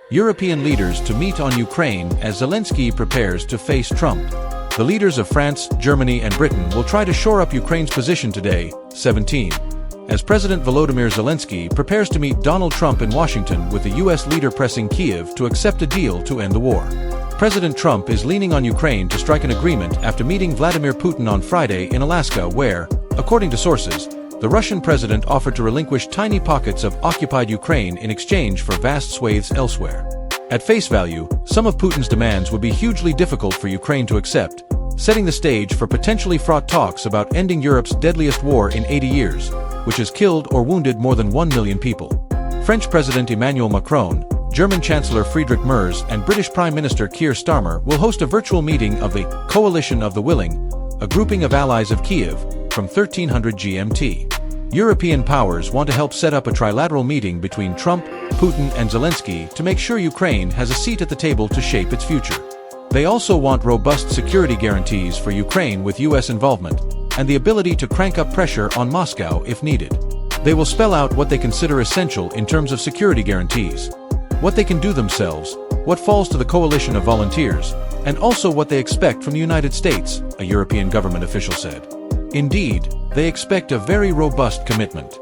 European leaders to meet on Ukraine as Zelensky prepares to face Trump. The leaders of France, Germany, and Britain will try to shore up Ukraine's position today, 17. As President Volodymyr Zelensky prepares to meet Donald Trump in Washington with the U.S. leader pressing Kyiv to accept a deal to end the war. President Trump is leaning on Ukraine to strike an agreement after meeting Vladimir Putin on Friday in Alaska where, according to sources, the Russian president offered to relinquish tiny pockets of occupied Ukraine in exchange for vast swathes elsewhere. At face value, some of Putin's demands would be hugely difficult for Ukraine to accept, setting the stage for potentially fraught talks about ending Europe's deadliest war in 80 years, which has killed or wounded more than 1 million people. French President Emmanuel Macron, German Chancellor Friedrich Merz, and British Prime Minister Keir Starmer will host a virtual meeting of the Coalition of the Willing, a grouping of allies of Kyiv, from 1300 GMT. European powers want to help set up a trilateral meeting between Trump, Putin, and Zelensky to make sure Ukraine has a seat at the table to shape its future. They also want robust security guarantees for Ukraine with U.S. involvement, and the ability to crank up pressure on Moscow if needed. They will spell out what they consider essential in terms of security guarantees, what they can do themselves, what falls to the coalition of volunteers, and also what they expect from the United States, a European government official said. Indeed, they expect a very robust commitment.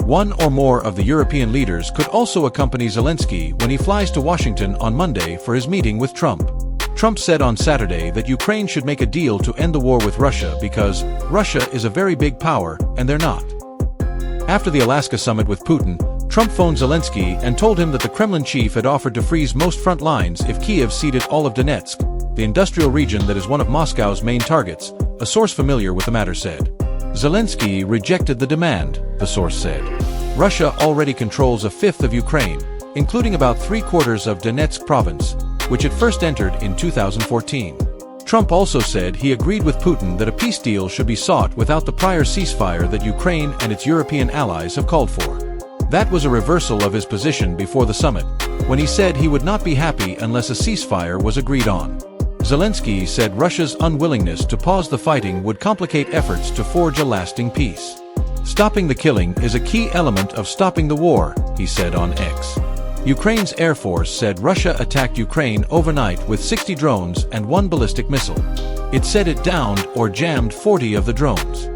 One or more of the European leaders could also accompany Zelensky when he flies to Washington on Monday for his meeting with Trump. Trump said on Saturday that Ukraine should make a deal to end the war with Russia because Russia is a very big power and they're not. After the Alaska summit with Putin, Trump phoned Zelensky and told him that the Kremlin chief had offered to freeze most front lines if Kyiv ceded all of Donetsk, the industrial region that is one of Moscow's main targets, a source familiar with the matter said. Zelensky rejected the demand, the source said. Russia already controls a fifth of Ukraine, including about 3/4 of Donetsk province, which it first entered in 2014. Trump also said he agreed with Putin that a peace deal should be sought without the prior ceasefire that Ukraine and its European allies have called for. That was a reversal of his position before the summit, when he said he would not be happy unless a ceasefire was agreed on. Zelensky said Russia's unwillingness to pause the fighting would complicate efforts to forge a lasting peace. Stopping the killing is a key element of stopping the war, he said on X. Ukraine's Air Force said Russia attacked Ukraine overnight with 60 drones and 1 ballistic missile. It said it downed or jammed 40 of the drones.